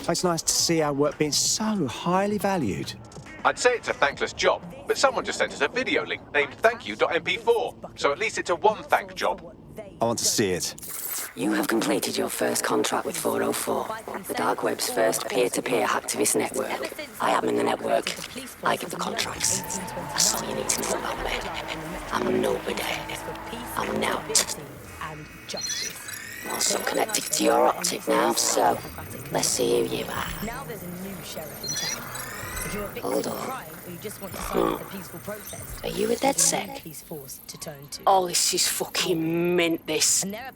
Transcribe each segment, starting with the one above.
It's nice to see our work being so highly valued. I'd say it's a thankless job, but someone just sent us a video link named thankyou.mp4, so at least it's a one-thank job. I want to see it. You have completed your first contract with 404, the dark web's first peer-to-peer hacktivist network. I am in the network. I give the contracts. That's all you need to know about me. I'm nobody. I'm NICHT. I'm also connected to your optic now, so let's see who you are. Hold on. Are you a DedSec? Oh, this is fucking mint, this. Yeah,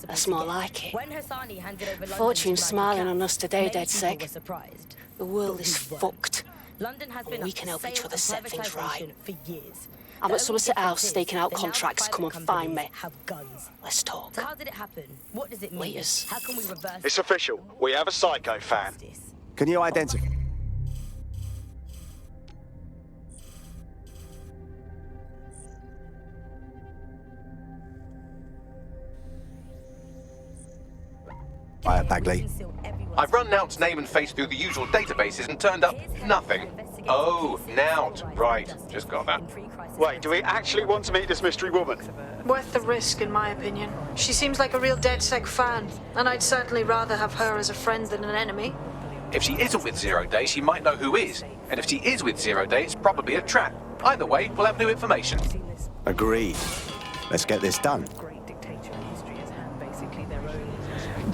that's more like it. Fortune's smiling on us today, DedSec. The world is fucked. But we can help each other set things right. I'm at Somerset House staking out contracts. Come and find me. Let's talk. So how did it happen? What does it mean? Laters. How can we reverse? It's official. We have a Psycho fan. Can you identify? Hiya, Bagley. I've run NICHT's name and face through the usual databases and turned up nothing. Oh, NICHT. Right, just got that. Wait, do we actually want to meet this mystery woman? Worth the risk, in my opinion. She seems like a real DedSec fan, and I'd certainly rather have her as a friend than an enemy. If she isn't with Zero Day, she might know who is. And if she is with Zero Day, it's probably a trap. Either way, we'll have new information. Agreed. Let's get this done. Great dictator in history has had basically their own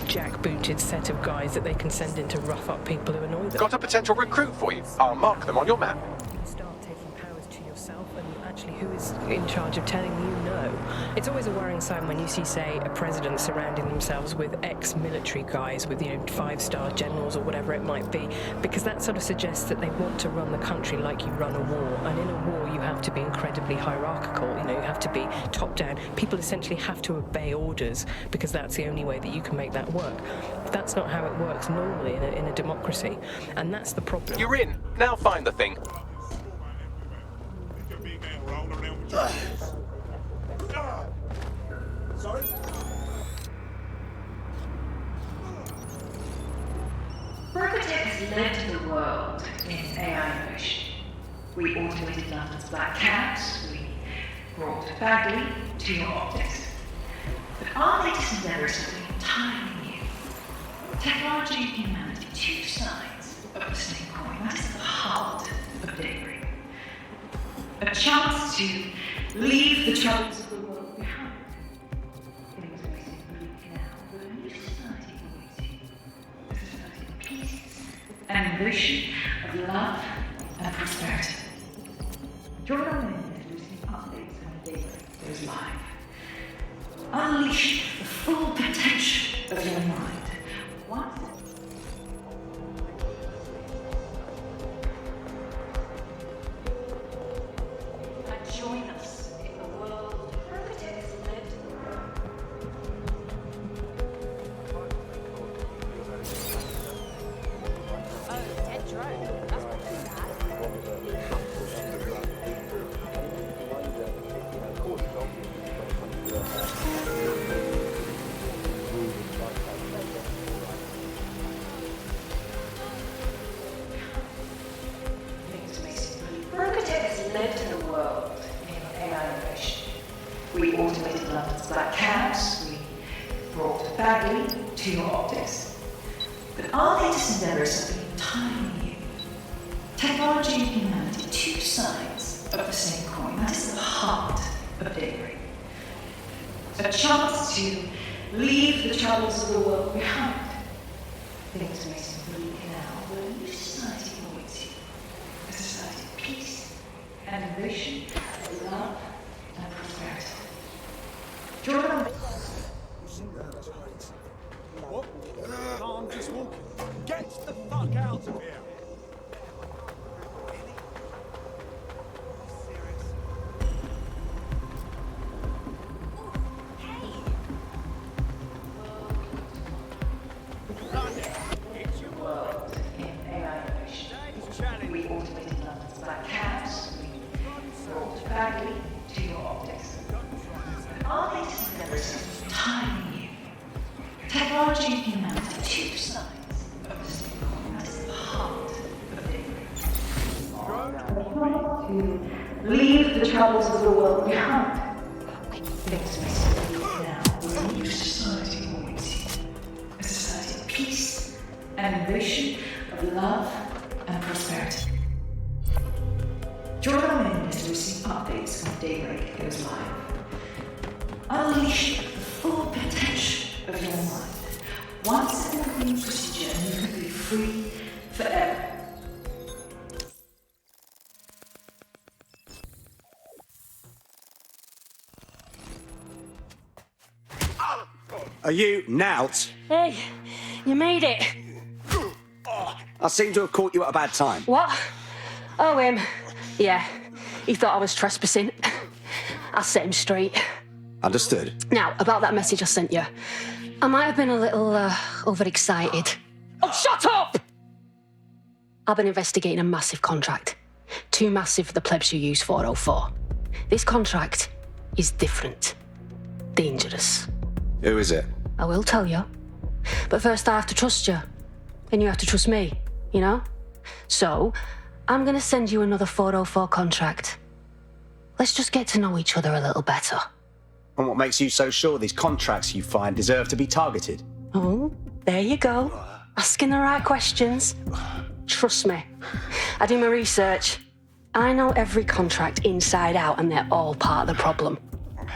jackbooted set of guys that they can send in to rough up people who annoy them. Got a potential recruit for you. I'll mark them on your map. You can start taking powers to yourself, and actually who is in charge of telling you no. It's always a worrying sign when you see, say, a president surrounding themselves with ex-military guys, with, 5-star generals or whatever it might be, because that sort of suggests that they want to run the country like you run a war. And in a war, you have to be incredibly hierarchical. You have to be top-down. People essentially have to obey orders because that's the only way that you can make that work. That's not how it works normally in a democracy, and that's the problem. You're in. Now find the thing. Sorry? Rocketech has led the world in AI innovation. We automated London's black cabs, we brought Bagley to your optics. But our latest endeavors have been entirely new. Technology and humanity, two sides of the same coin. That is the heart of daybreak. A chance to leave the troubles of the world behind. Things may seem bleak now, but a new society awaits you. A society of peace and ambition, of love and prosperity. Join our men to receive updates when the daybreak goes live. Unleash the full potential of your mind. Once join us in the world Rocketech has led the world. Oh, dead drone. That's what this Rocketech has led the world in AI innovation. We automated London's black cabs, we brought Bagley to your optics. But our latest endeavors have been entirely new. Technology and humanity, two sides of the same coin. That is the heart of daybreak. A chance to leave the troubles of the world behind. Things may seem bleak now, but a new society awaits you. A society of peace and ambition, of love and prosperity. Join us. What? No, I'm just walking. Get the fuck out of here! We automated London's black cabs, we brought Bagley to your optics. Our latest endeavors have been entirely new. Technology can have two sides of the same coin. That is the heart of it. To leave the troubles of the world behind. Things may seem now with a new society always. A society of peace and innovation, of love and prosperity. Join our members to receive updates when Daybreak goes live. Unleash the full potential of your mind. One simple clean procedure and you can be free forever. Are you Nout? Hey, you made it. I seem to have caught you at a bad time. What? Oh, him. Yeah, he thought I was trespassing. I set him straight. Understood. Now, about that message I sent you. I might have been a little overexcited. Oh, shut up! I've been investigating a massive contract. Too massive for the plebs who use 404. This contract is different. Dangerous. Who is it? I will tell you. But first I have to trust you. And you have to trust me, you know? So, I'm gonna send you another 404 contract. Let's just get to know each other a little better. And what makes you so sure these contracts you find deserve to be targeted? Oh, there you go. Asking the right questions. Trust me. I do my research. I know every contract inside out and they're all part of the problem.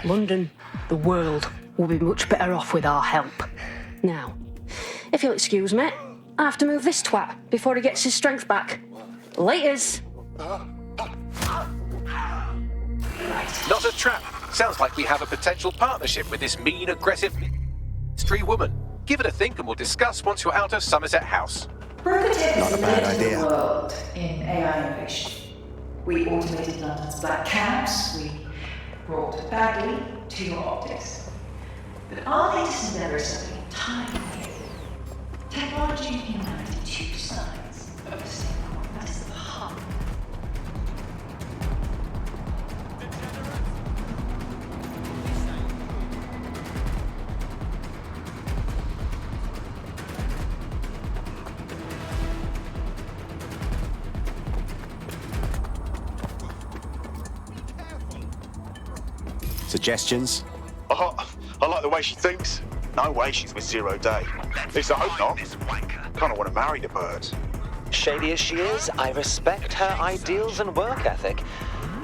London, the world, will be much better off with our help. Now, if you'll excuse me, I have to move this twat before he gets his strength back. Laters. Not a trap. Sounds like we have a potential partnership with this mean, aggressive mystery woman. Give it a think and we'll discuss once you're out of Somerset House. Brokertech Not a bad idea. the world in AI innovation. We automated London's black cabs. We brought Bagley to your optics. But our latest endeavors are entirely new. Technology can have two sides of the same coin. That is the heart. Suggestions? I like the way she thinks. No way she's with Zero Day. At least I hope not. Kinda want to marry the bird. Shady as she is, I respect her ideals and work ethic.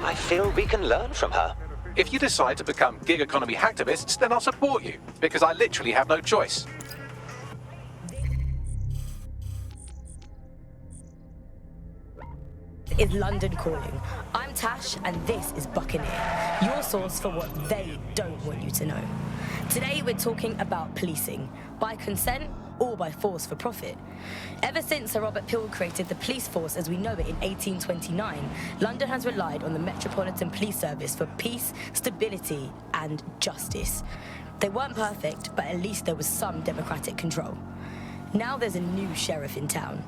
I feel we can learn from her. If you decide to become gig economy hacktivists, then I'll support you, because I literally have no choice. Is London Calling. I'm Tash, and this is Buccaneer, your source for what they don't want you to know. Today we're talking about policing, by consent or by force for profit. Ever since Sir Robert Peel created the police force as we know it in 1829, London has relied on the Metropolitan Police Service for peace, stability, and justice. They weren't perfect, but at least there was some democratic control. Now there's a new sheriff in town.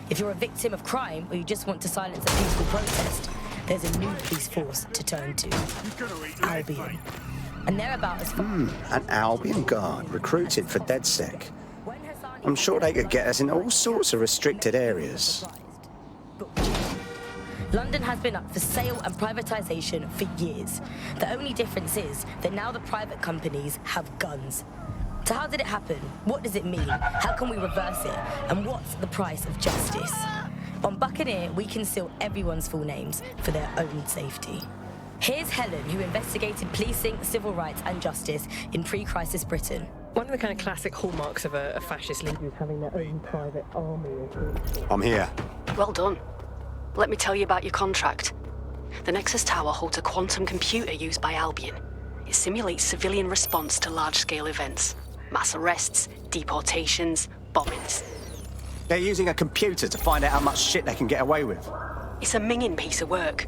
If you're a victim of crime or you just want to silence a peaceful protest, there's a new police force to turn to. Albion. And they're about as far... An Albion guard recruited for DedSec. I'm sure they could get us in all sorts of restricted areas. London has been up for sale and privatisation for years. The only difference is that now the private companies have guns. So how did it happen? What does it mean? How can we reverse it? And what's the price of justice? On Buccaneer, we conceal everyone's full names for their own safety. Here's Helen, who investigated policing, civil rights and justice in pre-crisis Britain. One of the kind of classic hallmarks of a fascist leader is having their own private army. I'm here. Well done. Let me tell you about your contract. The Nexus Tower holds a quantum computer used by Albion. It simulates civilian response to large-scale events. Mass arrests, deportations, bombings. They're using a computer to find out how much shit they can get away with. It's a minging piece of work.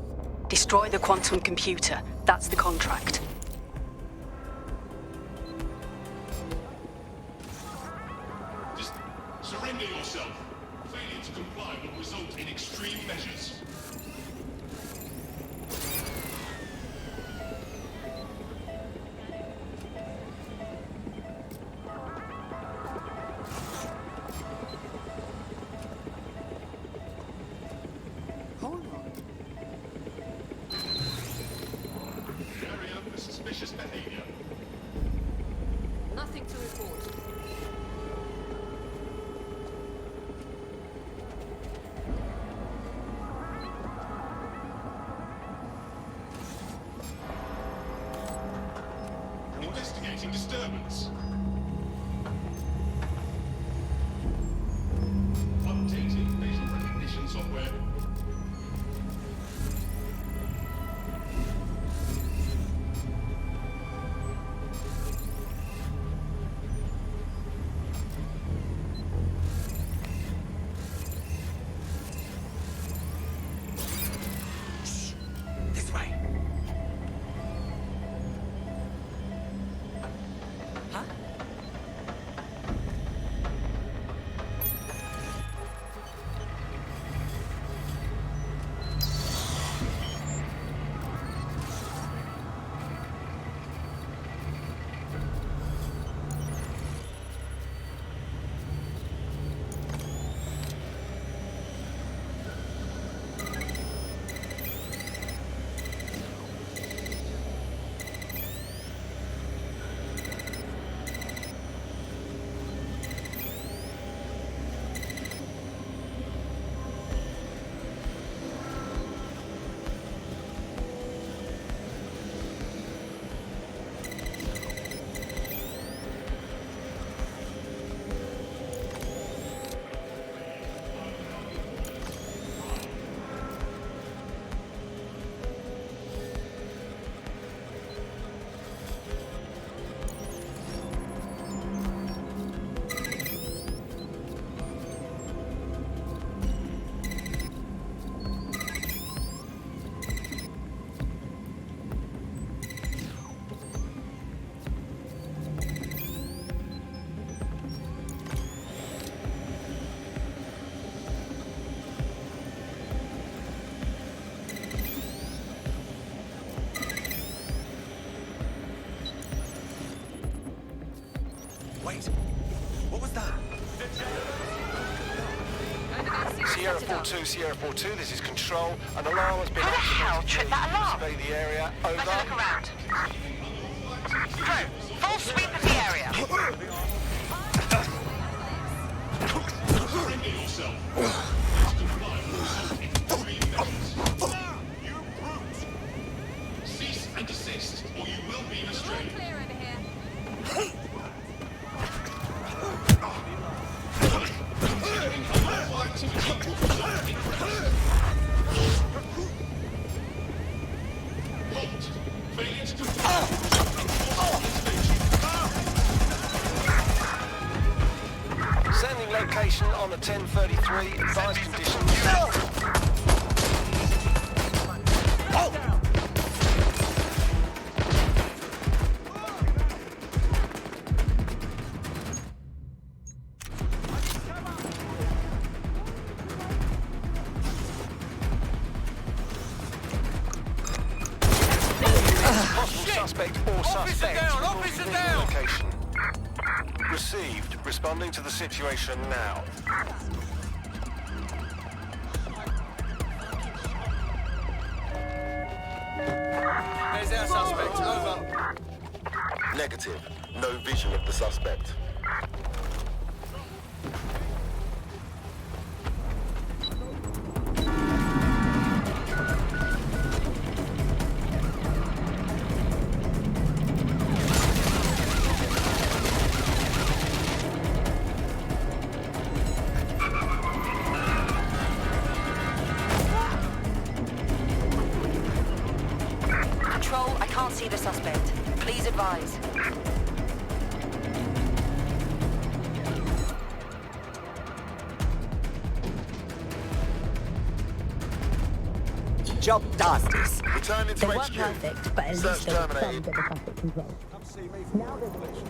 Destroy the quantum computer. That's the contract. Just surrender yourself. Failure to comply will result in extreme measures. disturbance. Updating facial recognition software. This way. Huh? Wait, what was that? Sierra 4-2, Sierra 4-2, this is Control. An alarm has been Who the hell tripped that alarm? Survey the area. Over. Let's look around. Crew, full sweep of the area. Surrender yourself. Comply with result in 3 minutes. You brute! Cease and desist, or you will be restrained. Clear over here. Continuing unauthorized to result in arrest. Halt! Failure to comply will result in forced intervention. Sending location on the 1033. Advised conditions. Possible suspect or suspects reporting legal location. Received. Responding to the situation now. There's our suspect. Over. Negative. No vision of the suspect. Control, I can't see the suspect. Please advise. Job done. Returning to They weren't HQ. perfect, but at Search least they were some terminated. democratic control. Come see me for more information.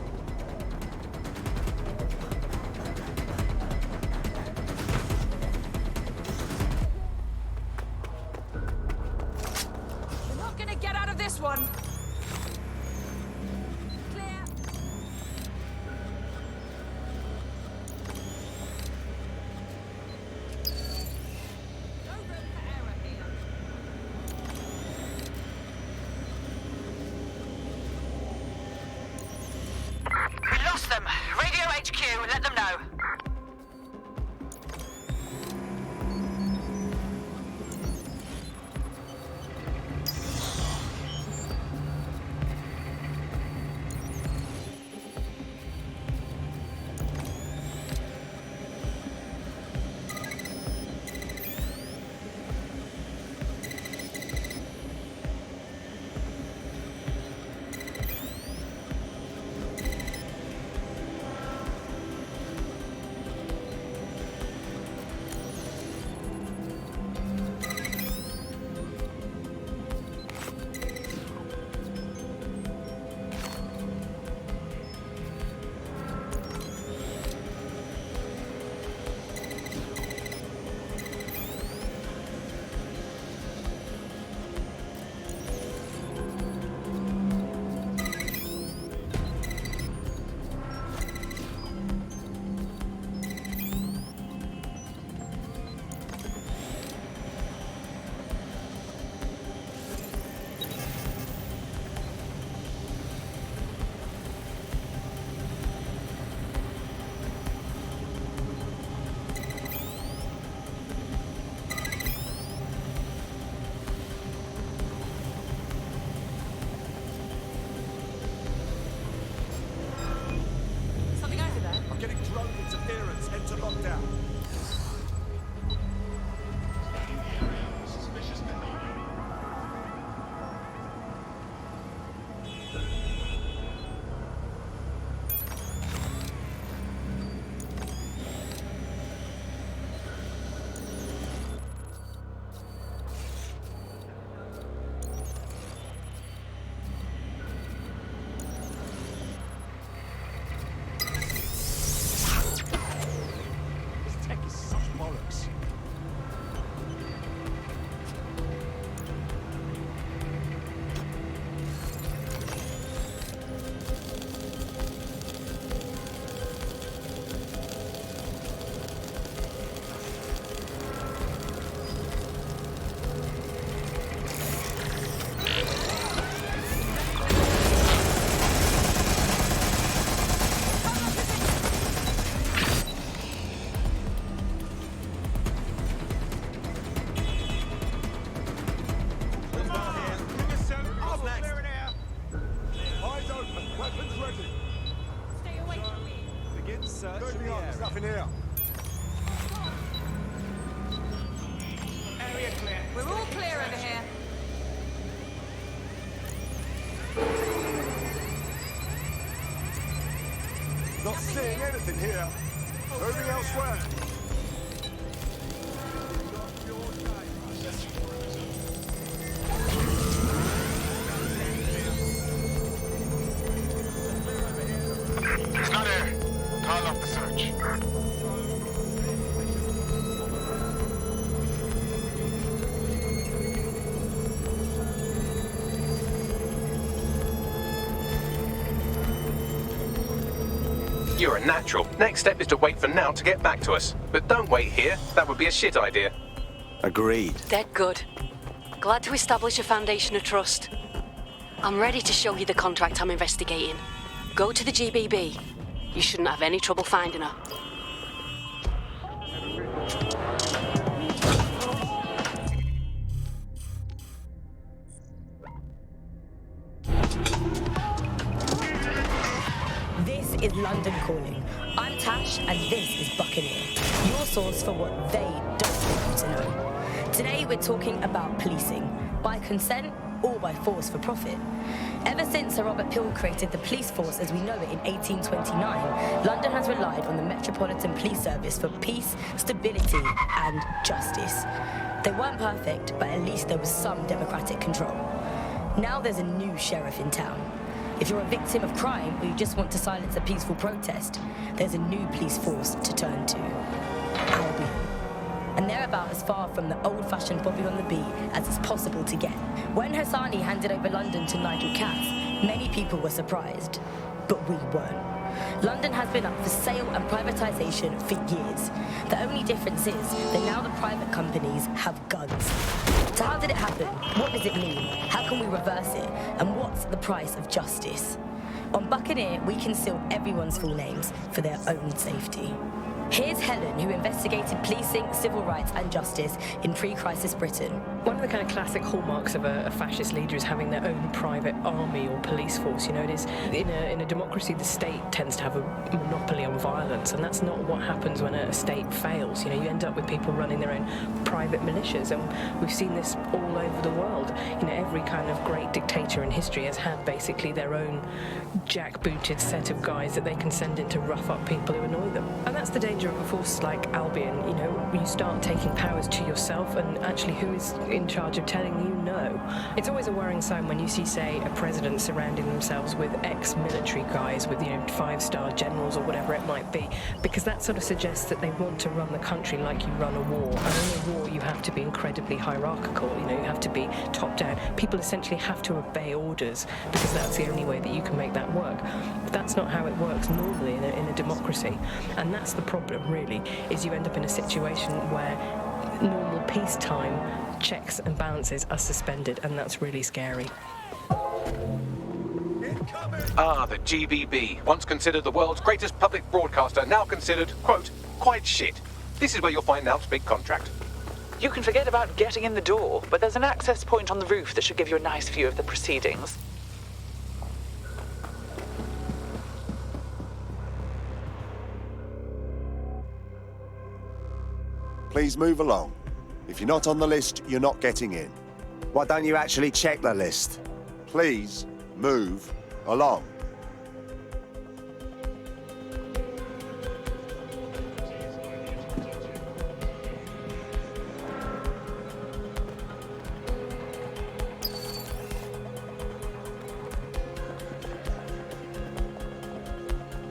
You're not gonna get out of this one. Clear. No room for error here. locked down. Not seeing anything here. Moving elsewhere. He's not here. Call off the search. You're a natural. Next step is to wait for Now to get back to us. But don't wait here. That would be a shit idea. Agreed. Dead good. Glad to establish a foundation of trust. I'm ready to show you the contract I'm investigating. Go to the GBB. You shouldn't have any trouble finding her. This is London Calling. I'm Tash, and this is Buccaneer, your source for what they don't want you to know. Today we're talking about policing, by consent or by force for profit. Ever since Sir Robert Peel created the police force as we know it in 1829, London has relied on the Metropolitan Police Service for peace, stability, and justice. They weren't perfect, but at least there was some democratic control. Now there's a new sheriff in town. If you're a victim of crime or you just want to silence a peaceful protest, there's a new police force to turn to. Albion. And they're about as far from the old-fashioned Bobby on the beat as it's possible to get. When Hassani handed over London to Nigel Cass, many people were surprised, but we weren't. London has been up for sale and privatisation for years. The only difference is that now the private companies have guns. So how did it happen? What does it mean? How can we reverse it? And what's the price of justice? On Buccaneer, we conceal everyone's full names for their own safety. Here's Helen, who investigated policing, civil rights and justice in pre-crisis Britain. One of the kind of classic hallmarks of a fascist leader is having their own private army or police force. You know, it is in a democracy, the state tends to have a monopoly on violence, and that's not what happens when a state fails. You know, you end up with people running their own private militias, and we've seen this all over the world. You know, every kind of great dictator in history has had basically their own jackbooted set of guys that they can send in to rough up people who annoy them. And that's the danger of a force like Albion. You know, you start taking powers to yourself, and actually who is in charge of telling you no? It's always a worrying sign when you see, say, a president surrounding themselves with ex-military guys, with, you know, 5-star generals or whatever it might be, because that sort of suggests that they want to run the country like you run a war. And in a war, you have to be incredibly hierarchical. You know, you have to be top down. People essentially have to obey orders because that's the only way that you can make that work. But that's not how it works normally in a democracy. And that's the problem, really, is you end up in a situation where normal peacetime checks and balances are suspended, and that's really scary. Ah, the GBB, once considered the world's greatest public broadcaster, now considered, quote, quite shit. This is where you'll find Now's big contract. You can forget about getting in the door, but there's an access point on the roof that should give you a nice view of the proceedings. Please move along. If you're not on the list, you're not getting in. Why don't you actually check the list? Please move along.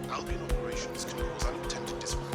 Albion operations can cause unintended disruption.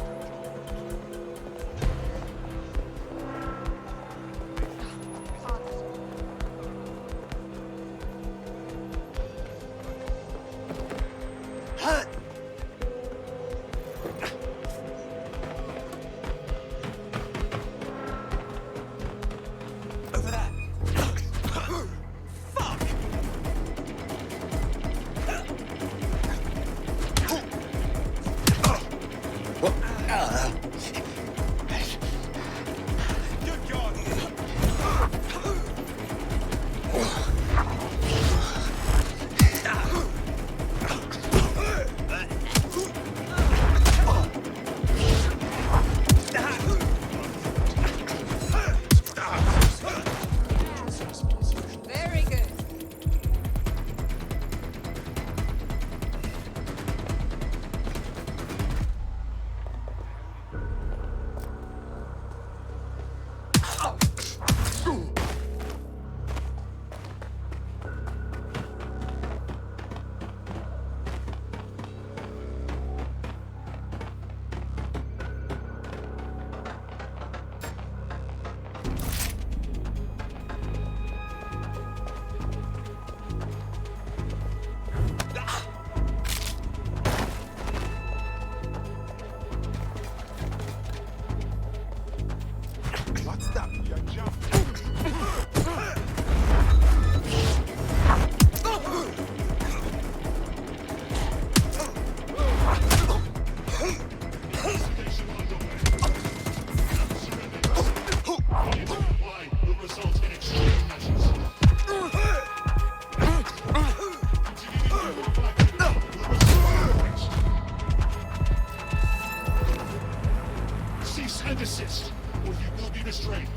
And desist, or you will be restrained.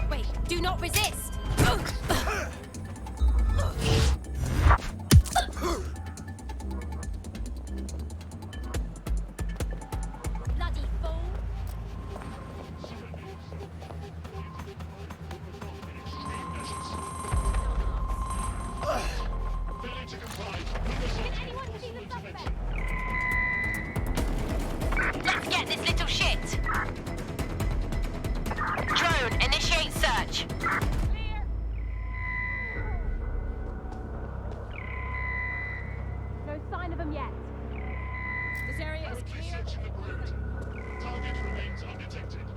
Wait, do not resist! Bloody fool! Let's get this little shit! Drone, initiate search. No sign of him yet. This area is clear. Target remains undetected.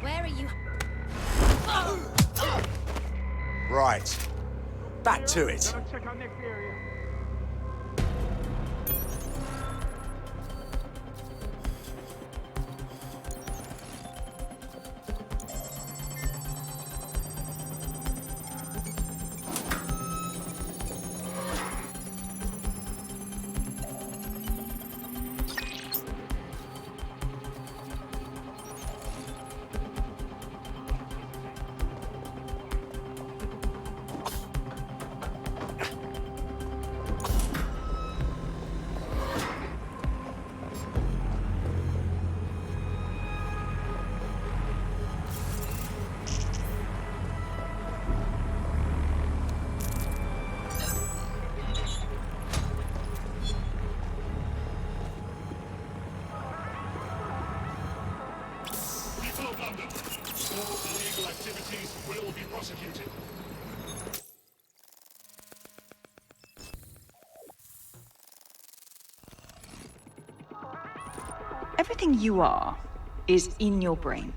Where are you? Right. Back to it. Check out next area. All illegal activities will be prosecuted. Everything you are is in your brain.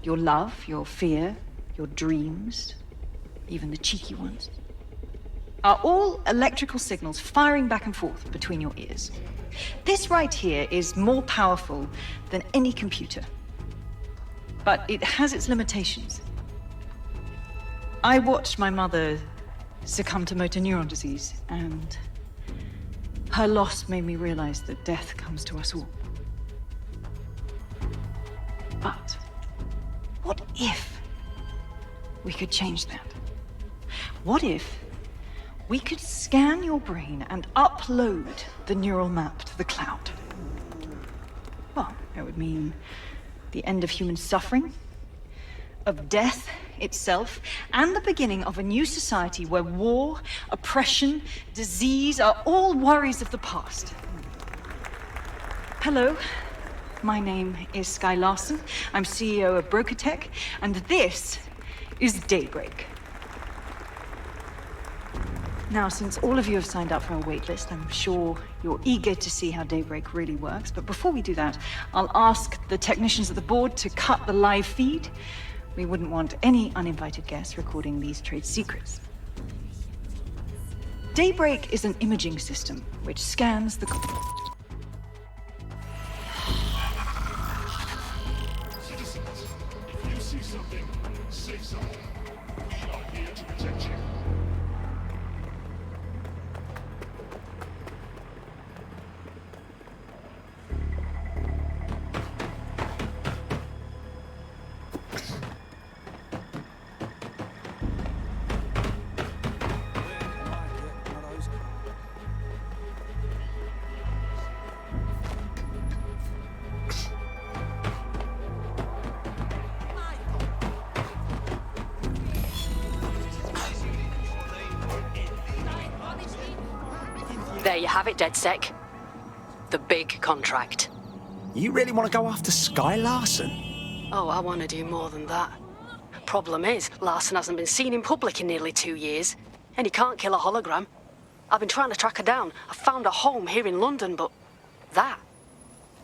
Your love, your fear, your dreams, even the cheeky ones, are all electrical signals firing back and forth between your ears. This right here is more powerful than any computer, but it has its limitations. I watched my mother succumb to motor neuron disease, and her loss made me realize that death comes to us all. But what if we could change that? What if we could scan your brain and upload the neural map to the cloud? Well, it would mean the end of human suffering, of death itself, and the beginning of a new society where war, oppression, disease are all worries of the past. Hello, my name is Sky Larson. I'm CEO of BrokerTech, and this is Daybreak. Now, since all of you have signed up for our waitlist, I'm sure you're eager to see how Daybreak really works. But before we do that, I'll ask the technicians at the board to cut the live feed. We wouldn't want any uninvited guests recording these trade secrets. Daybreak is an imaging system which scans the... Citizens, if you see something, say something. We are here to protect you. There you have it, DedSec. The big contract. You really want to go after Sky Larson? Oh, I want to do more than that. Problem is, Larson hasn't been seen in public in nearly 2 years, and he can't kill a hologram. I've been trying to track her down. I found a home here in London, but that,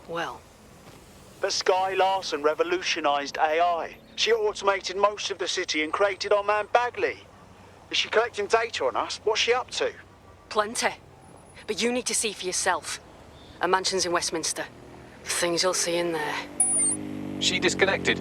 well... But Sky Larson revolutionised AI. She automated most of the city and created our man Bagley. Is she collecting data on us? What's she up to? Plenty. But you need to see for yourself. A mansion's in Westminster. Things you'll see in there. She disconnected.